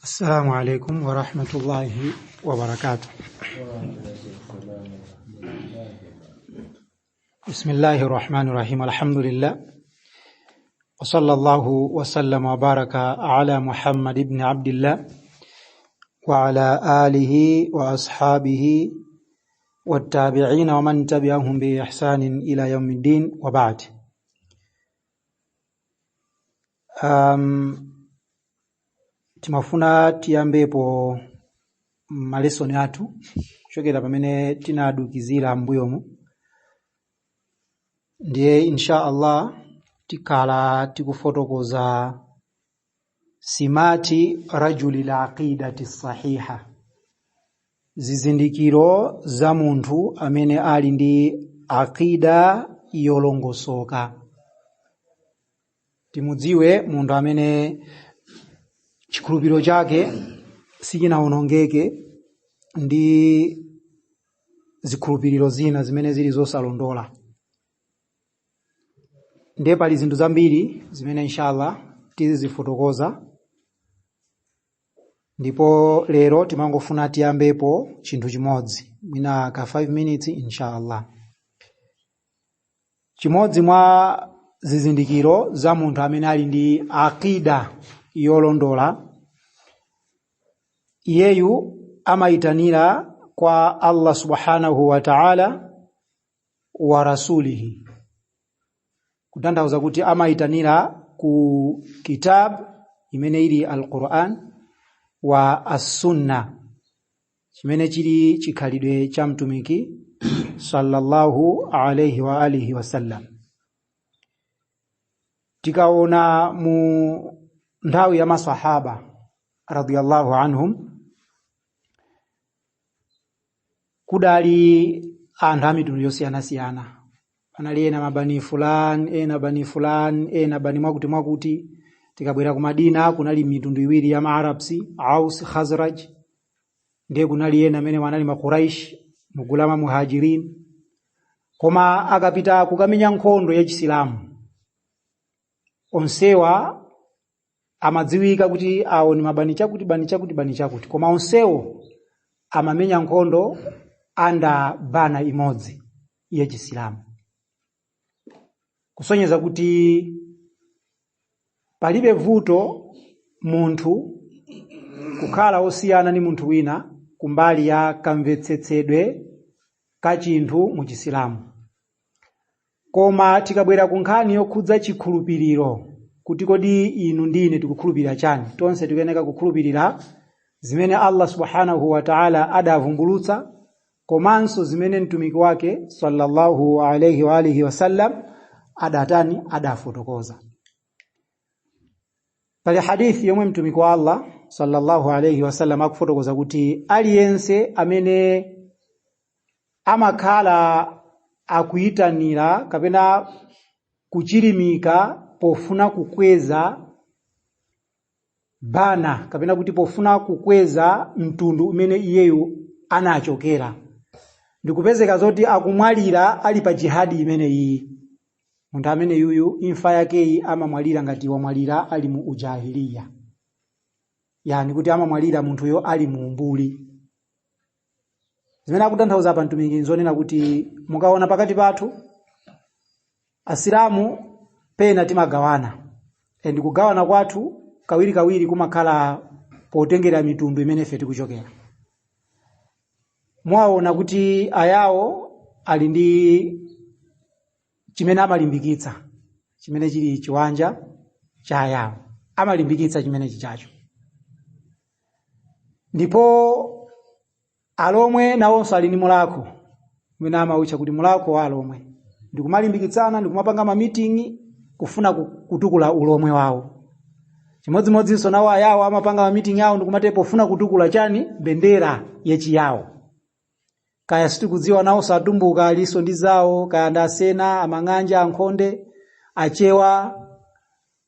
السلام عليكم ورحمة الله وبركاته. بسم الله الرحمن الرحيم. الحمد لله وصلى الله وسلم وبارك على محمد بن عبد الله وعلى آله وأصحابه والتابعين ومن تبعهم بإحسان إلى يوم الدين وبعد. Timafuna tiyambepo malesoni athu kuchokera pamene tinadukizira mbuyomu. Ndiye insha Allah tikala tikufotokoza simati rajuli la aqidati sahiha, zizindikiro za munthu amene ali ndi aqida yolongosoka. Timudziwe munthu amene chikhulupiriro chake sichinaonongeke ndi zikhulupiriro zina zimene zili zosalondola. Ndiye pali zinthu zambiri zimene inshallah tizifotokoza, ndipo lero timangofuna tiyambepo chinthu chimodzi mwina ka 5 minutes inshallah. Chimodzi mwa zizindikiro za munthu amene ali ndi aqida yolondola, iyeyu amaitanira kwa Allah subhanahu wa ta'ala wa rasulihi, kutanthauza kuti amaitanira ku kitab imene ili al-Qur'an wa as-sunna, chimene chili chikhalidwe cha mtumiki sallallahu alayhi wa alihi wasallam. Tikaona mu nthawi ya masahaba radhiyallahu anhum, kudali anthu a mitundu yosiyanasiyana. Panali ena mabani fulani, ena bani fulani, ena bani mwakuti. Tikabwera ku Madina kunali mitundu iwiri ya Maarabsi, Aus, Khazraj. Ndiye kunali ena amene wanali Makuraish, mugulama Muhajirin. Koma akapita kukamenya nkhondo ya Chisilamu, onsewa amadziwika kuti awo ni mabani chakuti bani chakuti, koma onsewo amamenya nkhondo anda bana imodzi ya Chisilamu, kusonyeza kuti palibe vuto munthu kukhala osiyana ni munthu wina kumbali ya kamvetsetsedwe ka chinthu mu Chisilamu. Koma tikabwera ku nkhani yokhudza chikhulupiriro, kuti kodi inu ndine tikukhulupirira chani, tonse tikuyeneka kukhulupirira zimene Allah subhanahu wa ta'ala adavumbulutsa, komanso zimene mtumiki wake sallallahu alayhi wa alihi wasallam adafotokoza. Pali hadithi yomwe mtumiki wa Allah sallallahu alayhi wasallam akufotokoza kuti aliyense amene amakhala akuyitanira kapena kuchirimika pofuna kukweza bana, kapena kuti pofuna kukweza mtundu umene iyeyo anachokera, ndikupezeka zoti akumwalira ali pa jihadi imene iyi, munthu amene yuyu imfa yakeyi amamwalira ngati wamwalira ali mu ujahiliya, yani kuti amamwalira munthuyo ali mu umbuli. Zimene akutanthauza pa mtumiki nzonena kuti mukaona pakati pathu asilamu pena timagawana, ndi kugawana kwathu kawiri kumakhala potengera mitundu imene ife tikuchokera. Mwaona kuti ayawo ali ndi chimene amalimbikitsa, chimene chili chiwanja cha ayawo amalimbikitsa chimene chichacho, ndipo alomwe nawonso ali ndi mulako mwene amaucha kuti mulako wa alomwe ndikumalimbikitsana, ndikumapanga ma meeting kufuna kutukula ulomwe wawo. Chimodzimodzinso nawo ayawo amapanga ma meeting yawo ndikumatepo kufuna kutukula chani, bendera yechiyawo. Kaya sitikudziwa nawo satumbuka aliso ndi zawo, kaya ndasena, amang'anja, ankhonde, achewa,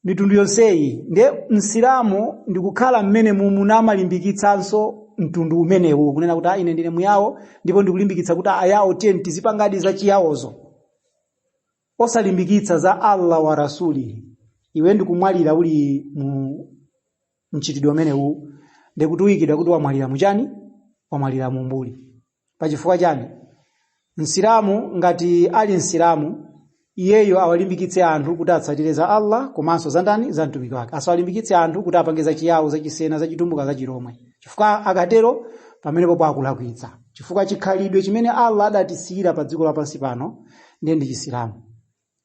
mitundu yonseyi. Ndiye msilamu ndikukhala mmene munamalimbikitsanso mtundu umenewu, kunena kuti ine ndine muyawo ndipo ndikulimbikitsa kuti ayawo tiye tizipangadi za chiyawozo, osalimbikitsa za Allah wa rasulihi. Iwe ndikumwalira uli mu mchitidwe umenewu ndikutuikidwa kuti wamwalira muchani, wamwalira mumbuli. Pachifukwa chani? Nsilamu ngati ali nsilamu iyeyo awalimbikitse anthu kuti atsatire za Allah komanso za ndani, za mtumiki wake. Asawalimbikitse anthu kuti apangiza chiyawo za chisena za chitumbuka za chiromwe. Chifukwa akatero pamenepo pakulakwitsa. Chifukwa chikhalidwe chimene Allah adatisiyira pa dziko lapansi pano ndi chisilamu.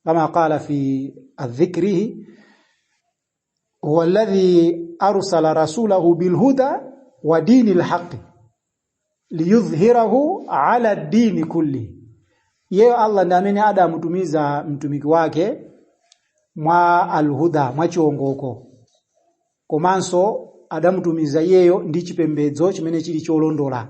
Kama qala fi adh-dhikrihi huwa alladhi arsala rasulahu bil huda wa dinil haqq liyudhhirahu ala ad-din kulli. Yeye Allah ndiye amene adamutumiza mtumiki wake mwa al-huda, mwa chiongoko. Komanso adamutumiza yeyo ndi chipembedzo chimene chili cholondola.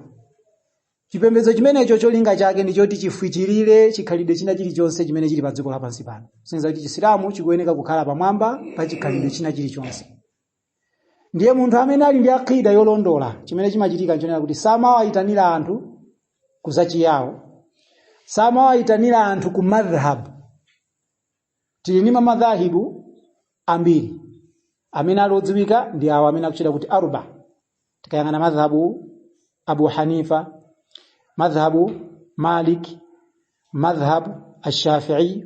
Chipembedzo chimenecho cholinga chake ndi choti chifuichirire chikhalidwe china chilichonse chimene chili pa dziko lapansi pano. Senza kuti Chisilamu chikuyeneka kukhala pamwamba pa chikhalidwe china chilichonse. Ndiye munthu amene ali ndi akida yolondola chimene chimachitika nchonena kuti samawayitanira anthu kuzachiyawo, samawayitanira anthu ku madhhab. Tili ndi madhahibu ambiri amene alodziwika ndi awo amene akuchita kuti arba. Tikayang'ana madhhabu Abu Hanifa, madhhabu Malik, madhhabu Ash-Shafi'i,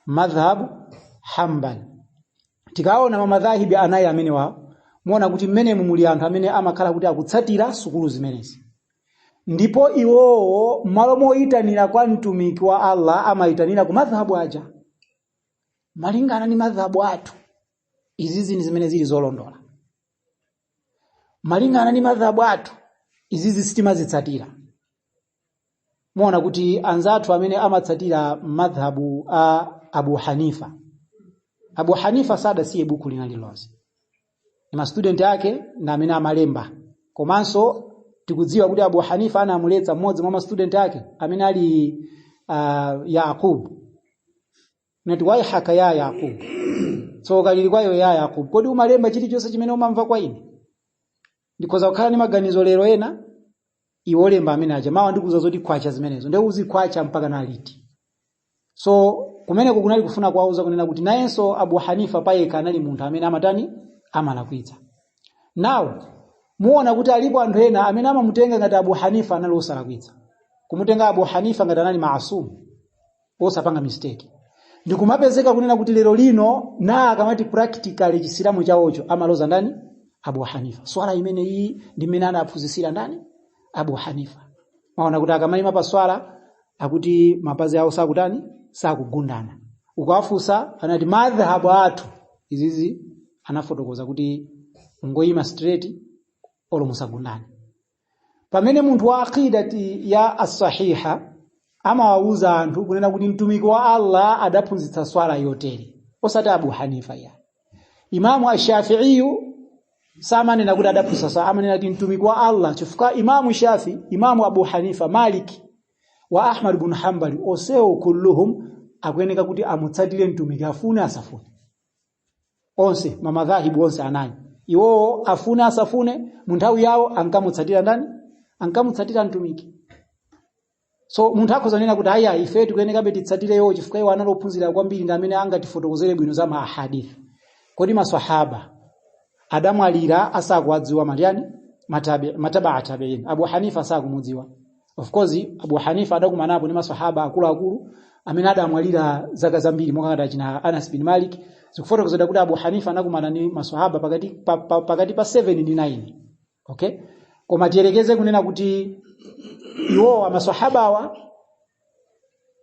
madhhabu Hanbal. Tikaona madhahibi anayi amene wao muona kuti mmene muli anthu amene amakhala kuti akutsatira sukulu zimenezi. Ndipo iwowo malo moyitanira kwa mtumiki wa Allah amayitanira ku madhhabu aja malingana ni madhhabu athu. Izizi ni zimene zili zolondola. Malingana ni madhhabu athu izizi sitimazitsatira. Muona kuti anzathu amene amatsatira madhhabu a Abu Hanifa. Abu Hanifa sada siye buku linalilonse. Ni student yake na amene amalemba. Komanso tikudziwa kuti Abu Hanifa anamuletsa mmodzi mwa student yake amene ali Yaqub. Nati wai haka ya Yaqub. So kalili kwayo ya Yaqub. Kodi umalemba chilichonse chimene umamva kwa ine? Ndikoza kukhala ni maganizo lero ena iwolemba amene aja mawa ndikuza zoti kwacha zimenezo ndio uzikwacha mpaka na liti. So kumene kunali kufuna kwauza kunena kuti nayenso Abu Hanifa payeka anali munthu amene amatani amalakwitsa. Now muona kuti alipo anthu ena amene amamutenga ngati Abu Hanifa anali osalakwitsa. Kumutenga Abu Hanifa ngati anali maasum osapanga mistake. Ndikumapezeka kunena kuti lero lino na akamati practically Chisilamu chawocho amaloza ndani Abu Hanifa. Swala imene iyi ndi mmene anaphunzitsira ndani Abu Hanifa. Maona kuti akamalima pa swala akuti mapazi awo sakutani sakugundana. Ukawafusa anati madhhabu athu izizi anafotokoza kuti ngoyima straight olo musagundana. Pamene munthu wa aqidati ya as-sahiha amawauza anthu kunena kuti mtumiki wa Allah adaphunzitsa swala yotere osati Abu Hanifa ya. Imamu Ash-Shafi'i samanena kuti adaphunzitsa amanena kuti mtumiki wa Allah. Chifukwa Imamu Shafi, Imamu Abu Hanifa, Malik wa Ahmad ibn Hanbali oseo kulluhum akuyeneka kuti amutsatire mtumiki afune asafune. Onse mamadhahibu onse anayi. Iwo afune asafune munthawi yawo ankamutsatira ndani? Ankamutsatira mtumiki. So munthu akhozanena kuti aya ife tikuyeneka betitsatire yo chifukwa iwo analophunzira kwambiri ndi amene angatifotokozere bwino za mahadith. Kodi maswahaba adamwalira asakwadziwa maliani mataba tabi'in. Abu Hanifa sakumudziwa. Of course Abu Hanifa adakumanapo ni maswahaba akulu amene adamwalira zaka zambiri monga china Anas bin Malik. Zikufotokozera kuti Abu Hanifa anakumana ni maswahaba pakati pa 7 ndi 9. Okay? Koma tiyerekeze kunena kuti iwo maswahaba wa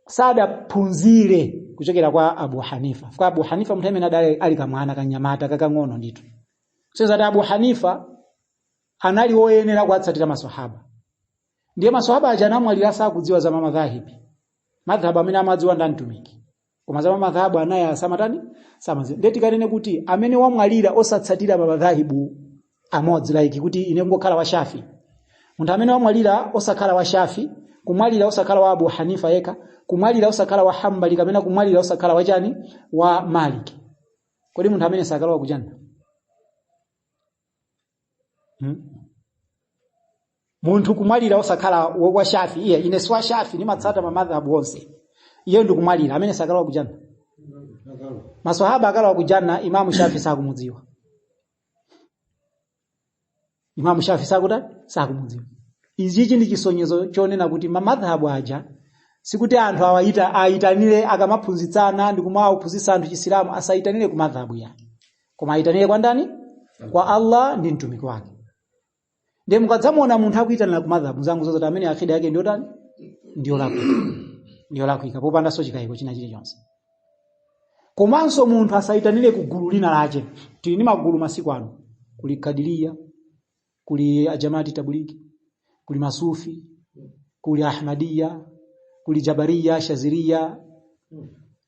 sada punzire kuchokera kwa Abu Hanifa. Kwa Abu Hanifa mtu amene adali alikamwana kanyamata kakang'ono ndito. Sasa Abu Hanifa anali woyenera kuwatsatira maswahaba. Ndiye maswahaba ajanamwalira sakudziwa za madhahibi. Madhhabu amene amadziwa ndani mtumiki. Koma za madhhabu anaya samatani samadziwa. Ndeti kanene kuti amene wamwalira osatsatira madhahibu amodzi like kuti ine ngokhala wa Shafi. Munthu amene wamwalira osakhala wa Shafi, kumwalira osakhala wa Abu Hanifa yeka, kumwalira osakhala wa Hanbali kamena kumwalira osakhala wa chani wa Malik. Kodi munthu amene sakhala wa kujanna? Munthu kumwalira osakhala wa Shafi, iye ine swa Shafi ni matsata madhhabu onse. Iye ndi kumwalira amene sakhala wa kujanna. Maswahaba akala wa kujanna Imamu Shafi sakumudziwa. Imam Shafi sakumudziwa. Ichi ndi chisonyezo chonena kuti mamadhhabu aja sikuti anthu aitanire akamaphunzitsana ndi kumaphunzitsa anthu chisilamu asaitanire ku madhhabu ya. Koma aitanire kwa ndani? Kwa Allah ndi mtumiki wake. Ndiye mukadzamuona munthu akuitanira ku madhhabu zangu zozoti amene akida yake ndiyo tani? Ndiyo lakwika popanda so chikayiko china chilichonse. Komanso munthu asaitanire ku gulu lina lache. Tili ndi magulu masiku ano. Kuli Kadiriya, kuli Ajamati Tablighi, kuli Masufi, kuli Ahmadiyya, kuli Jabariya, Shaziriya,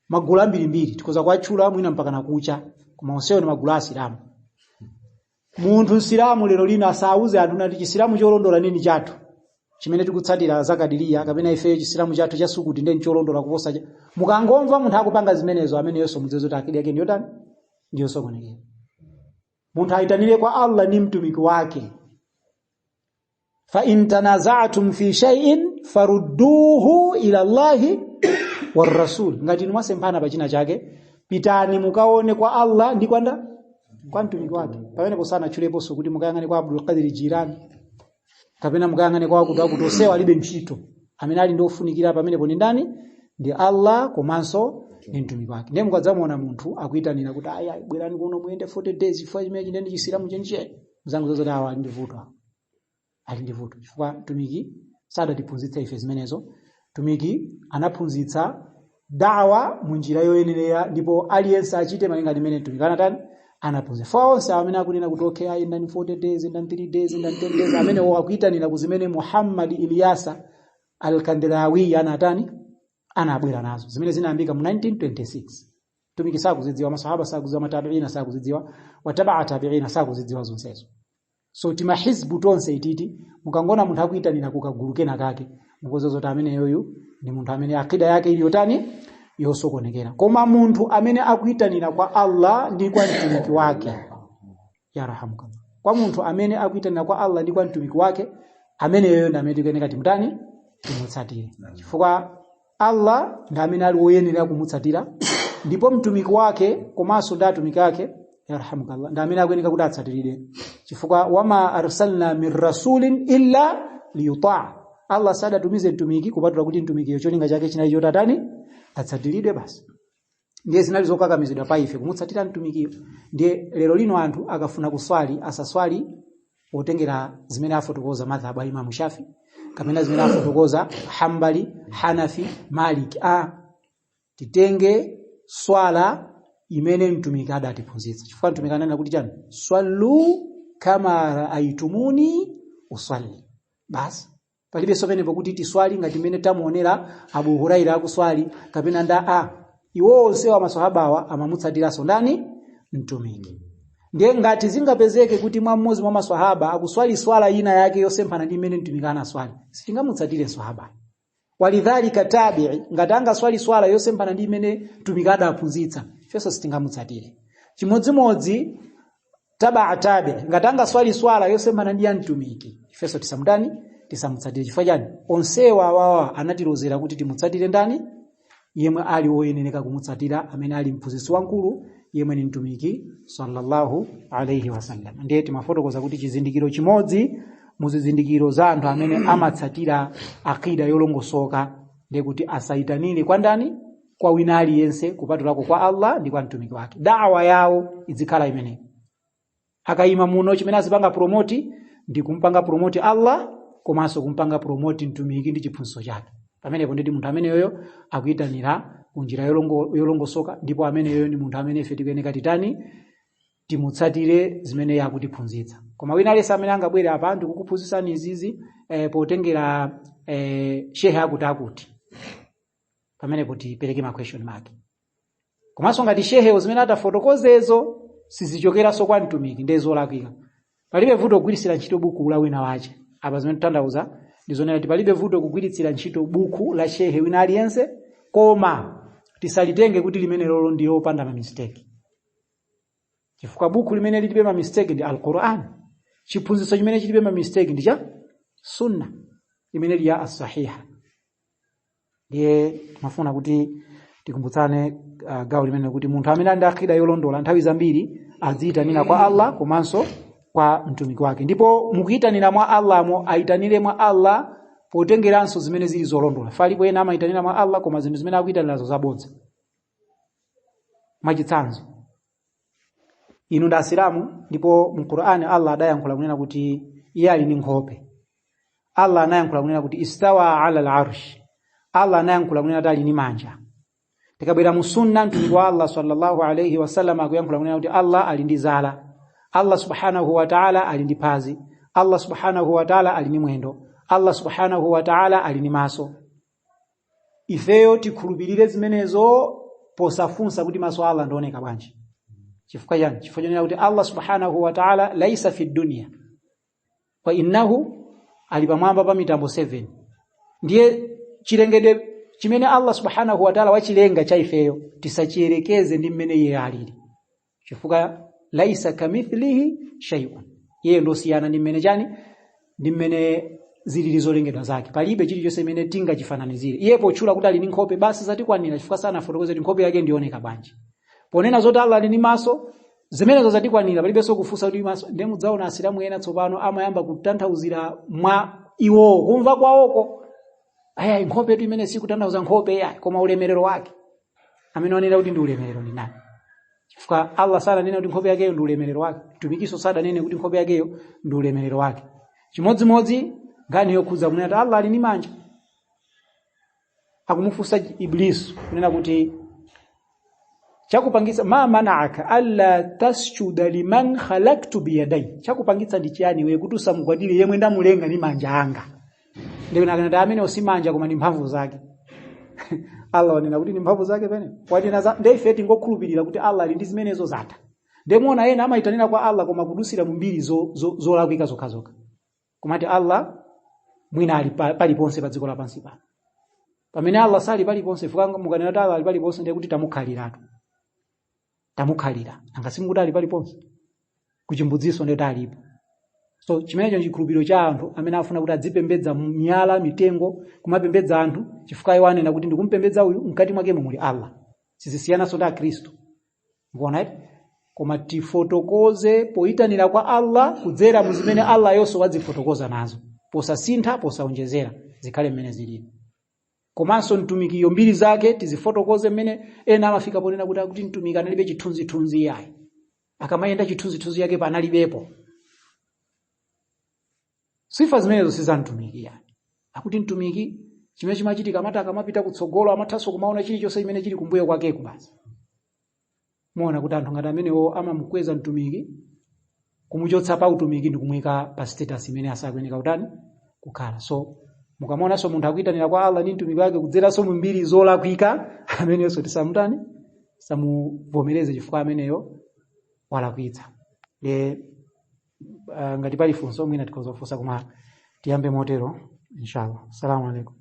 magulu ambirimbiri tikoza kwatchula mwina mpaka nakucha, koma onsewo ni magulu asilamu. Munthu Islamu lero lino asauze anthu nati chisilamu cholondola nini chathu. Chimene tikutsatira za Kadiriya kapena ife chisilamu chathu cha Sukuti ndi cholondola kuposa. Mukangomva munthu akupanga zimenezo amene yonso mudzizo kuti akida yake ndiyo tani? Ndiyo sokonekera. Munthu aitanire kwa Allah ni mtumiki wake. Fa in tanaza'tum fi shay'in farudduhu ila Allahi war rasul. Ngati mwasempana pa china chake, pitani mukaone kwa Allah ndi kwanda kwa mtumiki wake. Pamene posana chulepo so kuti mukayangane kwa Abdul Qadir Jilani. Kapena mukayangane kwa kutosewa libe ntchito. Amene ali ndofunikira pamene poni ndani? Ndi Allah komanso ni mtumiki wake. Ndiye mukadzamuona munthu akuitanira kuti aya bwerani kuno muende 40 days ifanye chimene chindende chisilamu chenche. Mzangu zozo dawa ali ndivuto. Ali ndivuto. Chifukwa mtumiki sadatiphunzitsa ife zimenezo. Mtumiki anaphunzitsa dawa munjira yoyenera ndipo aliyense achite malinga limene mtumiki anatani anaphunzitsa. Fonse amene akunena kuti okay ayenda 40 days and 3 days and 10 days amene akuitanira kuzimene Muhammad Ilyasa al-Kandelawi anatani anabwera nazo. Zimene zinaambika mu 1926. Mtumiki sakuzidziwa, masahaba sakuzidziwa, matabiina sakuzidziwa, watabaa tabiina sakuzidziwa zonsezo. So tima hizbu tonse ititi mukangona munthu akuitanira kukagulu kena kake mukozozo ta amene yoyu ni munthu amene akida yake ili yotani yosokonekera. Koma munthu amene akuitanira kwa Allah ndi kwa mtumiki wake yarhamuka. Kwa munthu amene akuitanira kwa Allah ndi kwa mtumiki wake amene yoyo ndamene tikeneka timutani timutsatire. Chifukwa Allah ndamene ali woyenera kumutsatira ndipo mtumiki wake komanso ndi atumiki ake yarhamukallah ndamene akuyeneka kuti atsatirire. Chifukwa wama arsalna min rasulin illa liyuta. Allah sadatumize mtumiki kupatula kuti mtumiki cholinga chake chinali chotatani atsatiridwe basi. Ndiye zinali zokakamizidwa pa ife kumutsatira mtumiki. Ndiye lero lino anthu akafuna kuswali asaswali otengera zimene afotokoza madhhabu a Imam Shafi kapena zimene afotokoza Hanbali, Hanafi, Maliki. Titenge swala imene mtumiki adatiphunzitsa. Chifukwa mtumiki ananena kuti chani? Swallu kama raaitumuni usalli. Basi palibe sopenepo kuti tiswali ngati imene tamuonera Abu Huraira akuswali kapena nda iwo onse wa maswahabawa amamutsatiraso ndani mtumiki. Ndiye ngati zingapezeke kuti mmodzi mwa maswahaba akuswali swala ina yake yosemphana ndi imene mtumiki anaswali, sitingamutsatire swahaba. Walidhalika tabi'i ngati angaswali swala yosemphana ndi imene mtumiki adaphunzitsa, ifenso sitingamutsatire. Chimodzimodzi tabaa tabi'i ngati angaswali swala yosemphana ndi ya mtumiki, ifenso tisamutsatire. Chifukwa chani? Onsewa awawa anatilozera kuti timutsatire ndani? Yemwe ali woyenera kumutsatira amene ali mphunzitsi wankulu yemwe ni mtumiki sallallahu alayhi wasallam. Ndiye timafotokoza kuti chizindikiro chimodzi muzizindikiro za anthu amene amatsatira akida yolongosoka ndiye kuti asaitanire kwa ndani? Kwa wina aliyense kupatulako kwa Allah ndi kwa mtumiki wake. Da'wa yawo izikhala imene. Akaima muno chimene azipanga promoti ndi kumpanga promoti Allah komanso kumpanga promoti mtumiki ndi chiphunzitso chake. Pamenepo ndi munthu amene yoyo akuitanira kunjira yolongosoka ndipo amene yoyo ni munthu amene ife tikuyeneka titani timutsatire zimene yakutiphunzitsa. Koma wina aliyense amene angabwere apa anthu kukuphunzitsani izizi potengera shehe akuti pamenepo tipereke ma question mark. Komanso ngati shehe zimene atafotokozezo sizichokeranso kwa mtumiki ndezo lakwika. Palibe vuto kugwiritsira ntchito buku la wina wache. Apa zimene tutandauza ndizonera kuti palibe vuto kugwiritsira ntchito buku la shehe wina aliyense, koma tisalitenge kuti limene lolo ndi lopanda ma mistake. Chifukwa buku limene lilibe ma mistake ndi Al-Qur'an. Chiphunzitso chimene chilibe ma mistake ndi cha sunna limene liya as-sahiha. Ndiye mafuna kuti tikumbutsane gawo limene kuti munthu amene ndi akida yolondola nthawi zambiri adziitanira kwa Allah komanso kwa mtumiki wake. Ndipo mukuyitanira mwa Allah mo aitanire mwa Allah potengeranso zimene zili zolondola. Falipo ena amaitanira mwa Allah koma zinthu zimene akuyitanirazo zabodza. Mwachitsanzo, inu ndi asilamu ndipo mu Qur'ani Allah adayankhula kunena kuti iye ali ndi nkhope. Allah anayankhula kunena kuti istawa ala al-arsh. Allah anayankhula kunena kuti ali ndi manja. Tikabwera mu sunna mtumiki wa Allah sallallahu alayhi wasallam akuyankhula kunena kuti Allah ali ndi zala. Allah subhanahu wa ta'ala ali ndi phazi. Allah subhanahu wa ta'ala ali ndi mwendo. Allah subhanahu wa ta'ala ali ndi maso. Ifeyo tikhulupirire zimenezo posafunsa kuti maso Allah ndioneka bwanji. Chifukwa yani? Chifukwa chonena kuti Allah subhanahu wa ta'ala laisa fi dunya wa innahu ali pamwamba pa mitambo 7. Ndiye chilengedwe chimene Allah subhanahu wa ta'ala wachilenga cha ifeyo tisachiyerekeze ndi mmene iye alili. Chifukwa laisa kamithlihi shay'un. Yeye ndosiyana ndi mmene chani? Ndi mmene zilili zolengedwa zake. Palibe chilichonse imene tingachifananizire. Iye pochula kuti ali ndi nkhope basi zatikwanira chifukwa sana fotokoze kuti nkhope yake ndioneka bwanji. Ponena zoti Allah ali ndi maso zimenezo zatikwanira palibe so kufunsa kuti maso. Ndiye mudzaona asilamu ena tsopano amayamba kutanthauzira mwa iwo kumva kwawoko. Aya nkhope tu imene sikutanthauza nkhope ya koma ulemerero wake. Amene wanena kuti ndi ulemerero ni nani? Chifukwa Allah sana nena kuti nkhope yake ndi ulemerero wake. Tumikiso sada nene kuti nkhope yake ndi ulemerero wake. Chimodzimodzi ngani yokuza kunena kuti Allah ali ndi manja. Akumufunsa Iblis kunena kuti chakupangitsa ma mana'aka alla tasjuda liman khalaqtu bi yadai. Chakupangitsa ndi chiyani wewe kuti usamugwadire yemwe ndamulenga ndi manja anga. Ndipo nakana amene usimanja koma ndi mphamvu zake. Allah wanena kuti ndi mphamvu zake pene. Wanena za ndiye ife tingokhulupirira kuti Allah ali ndi zimenezo zata. Ndemona yena amaitanira kwa Allah koma kudusira mu mbiri zolakwika zokhazoka. Komati Allah mwina ali paliponse pa dziko lapansi pano. Pamene Allah sali paliponse fukanga mukanena kuti Allah ali paliponse ndiye kuti tamukhaliratu. Tamukhalira. Angasimukuti ali paliponse. Kuchimbudziso ndiye talipo. So chimenecho chikhulupiriro cha anthu amene afuna kuti adzipembedza miyala mitengo kumapembedza anthu chifukwa iwo anena kuti ndikumpembedza uyu mkati mwake muli Allah. Sizisiyana so da Kristo. Ngona koma tifotokoze poitanira kwa Allah kudzera mu zimene Allah yonso wadzifotokoza nazo. Posasintha posaonjezera zikhale mmene zilili. Komanso mtumikiyo mbiri zake tizifotokoze mmene ena amafika ponena kuti mtumiki analibe chithunzi yayi. Akamayenda chithunzi yake panalibepo. Sifa zimenezo si za mtumiki yani. Akuti mtumiki chimene chimachitika amata akamapita kutsogolo amathaso kumaona chilichonse imene chili kumbuyo kwake basi. Muona kuti anthu ngati amenewo amamukweza mtumiki kumuchotsa pa utumiki ndi kumweka pa status imene asakweneka utani kukhala. So mukamona so munthu akuyitanira kwa Allah ndi mtumiki wake kudzera so mu mbiri zolakwika ameneyo tisamutani samuvomereze chifukwa ameneyo walakwitsa. Ngati pali funso mwina tikozofunsa koma tiyambe motero inshallah. Assalamu alaikum.